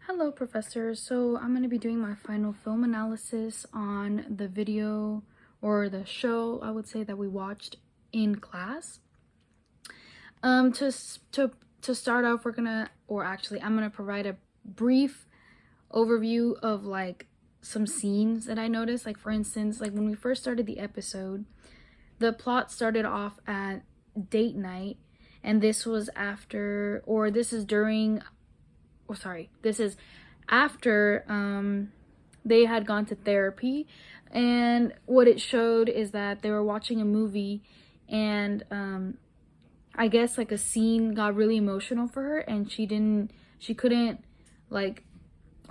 Hello, Professor. So I'm going to be doing my final film analysis on the video or the show, I would say, that we watched in class. To start off, I'm gonna provide a brief overview of like some scenes that I noticed. Like for instance, like when we first started the episode, the plot started off at date night, and this was after, or this is during this is after they had gone to therapy. And what it showed is that they were watching a movie, and I guess like a scene got really emotional for her, and she couldn't like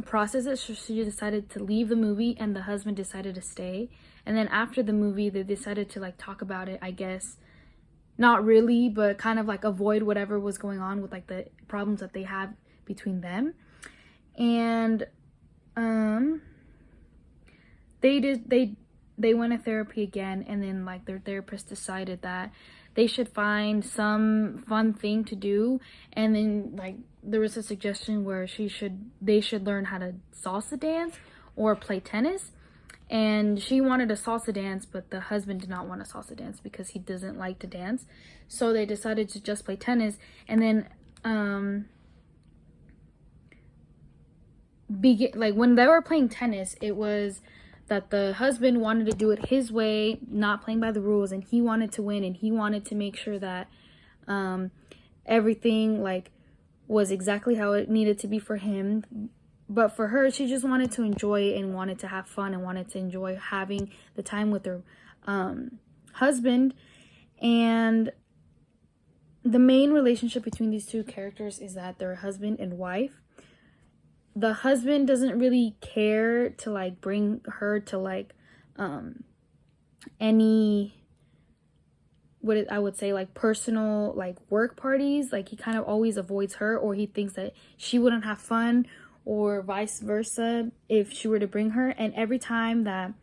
process it, so she decided to leave the movie, and the husband decided to stay. And then after the movie, they decided to like talk about it, I guess. Not really, but kind of like avoid whatever was going on with like the problems that they have between them. And they went to therapy again, and then like their therapist decided that they should find some fun thing to do. And then like there was a suggestion where they should learn how to salsa dance or play tennis. And she wanted a salsa dance, but the husband did not want a salsa dance because he doesn't like to dance. So they decided to just play tennis. And then when they were playing tennis, it was that the husband wanted to do it his way, not playing by the rules, and he wanted to win, and he wanted to make sure that everything like was exactly how it needed to be for him. But for her, she just wanted to enjoy it and wanted to have fun and wanted to enjoy having the time with her husband. And the main relationship between these two characters is that they're husband and wife. The husband doesn't really care to like bring her to like any, I would say, like personal like work parties. Like he kind of always avoids her, or he thinks that she wouldn't have fun, or vice versa if she were to bring her. And every time that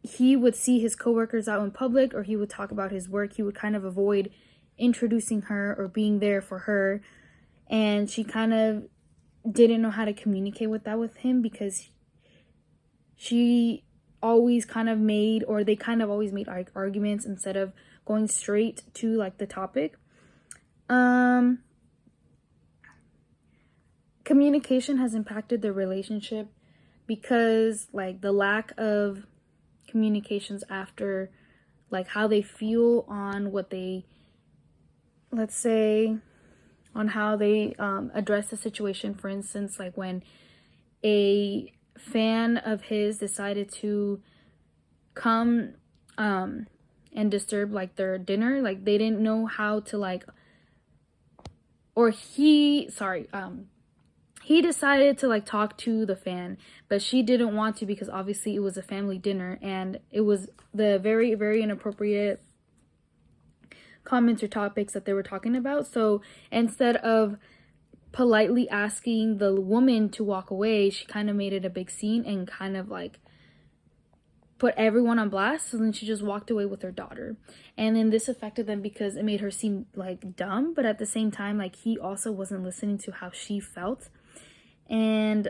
he would see his coworkers out in public, or he would talk about his work, he would kind of avoid introducing her or being there for her. And she kind of didn't know how to communicate with him, because she always kind of made, or they kind of always made arguments instead of going straight to like the topic. Communication has impacted their relationship, because like the lack of communications after like how they feel on what they, let's say, on how they address the situation. For instance, like when a fan of his decided to come and disturb like their dinner, like they didn't know how to like, or he decided to like talk to the fan, but she didn't want to, because obviously it was a family dinner and it was the very, very inappropriate comments or topics that they were talking about. So instead of politely asking the woman to walk away, she kind of made it a big scene and kind of like put everyone on blast. So then she just walked away with her daughter. And then this affected them because it made her seem like dumb, but at the same time, like he also wasn't listening to how she felt. And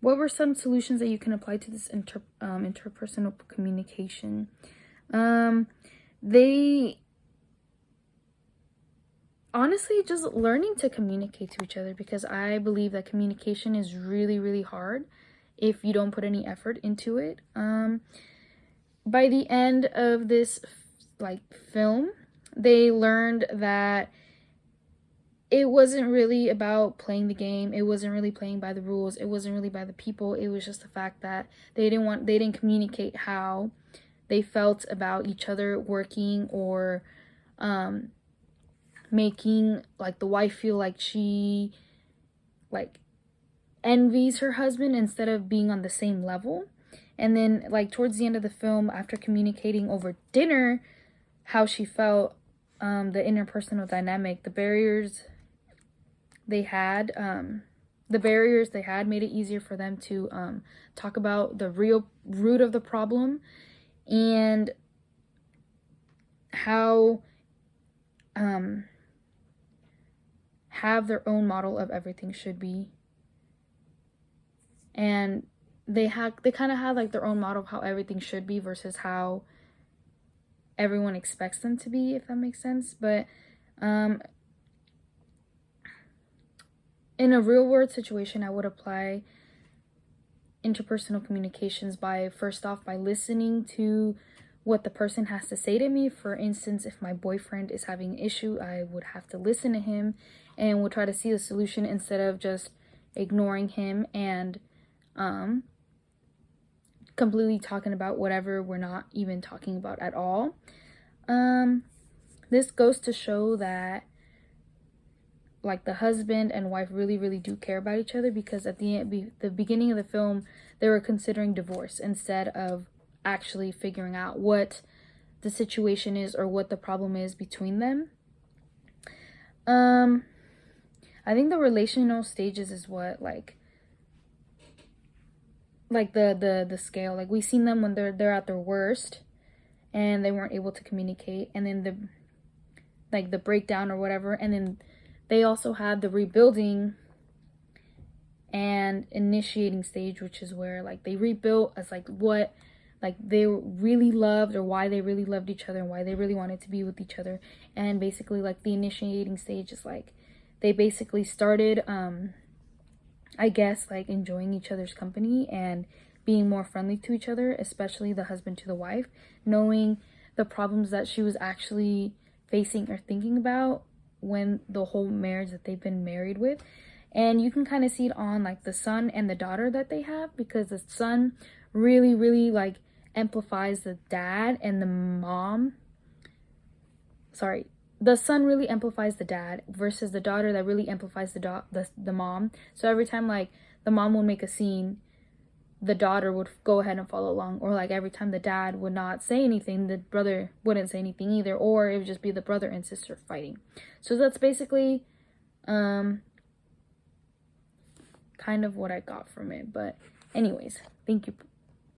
what were some solutions that you can apply to this interpersonal communication? They honestly just learning to communicate to each other, because I believe that communication is really, really hard if you don't put any effort into it. By the end of this like film, they learned that it wasn't really about playing the game. It wasn't really playing by the rules. It wasn't really by the people. It was just the fact that they didn't communicate how they felt about each other working, or making like the wife feel like she like envies her husband instead of being on the same level. And then like towards the end of the film, after communicating over dinner how she felt, the interpersonal dynamic, the barriers they had made it easier for them to talk about the real root of the problem. And how have their own model of everything should be, and they kind of have like their own model of how everything should be versus how everyone expects them to be, if that makes sense. But in a real world situation, I would apply interpersonal communications by, first off, by listening to what the person has to say to me. For instance, if my boyfriend is having an issue, I would have to listen to him and would try to see the solution instead of just ignoring him and completely talking about whatever we're not even talking about at all. This goes to show that like the husband and wife really do care about each other, because at the beginning of the film they were considering divorce instead of actually figuring out what the situation is or what the problem is between them. I think the relational stages is what like the scale. Like we've seen them when they're at their worst and they weren't able to communicate, and then the breakdown or whatever, and then they also had the rebuilding and initiating stage, which is where like they rebuilt as like what like they really loved, or why they really loved each other and why they really wanted to be with each other. And basically like the initiating stage is like they basically started I guess like enjoying each other's company and being more friendly to each other, especially the husband to the wife, knowing the problems that she was actually facing or thinking about when the whole marriage that they've been married with. And you can kind of see it on like the son and the daughter that they have, because the son really like amplifies the dad, and the son really amplifies the dad versus the daughter that really amplifies the mom. So every time like the mom will make a scene, the daughter would go ahead and follow along, or like every time the dad would not say anything, the brother wouldn't say anything either, or it would just be the brother and sister fighting. So that's basically kind of what I got from it. But anyways, thank you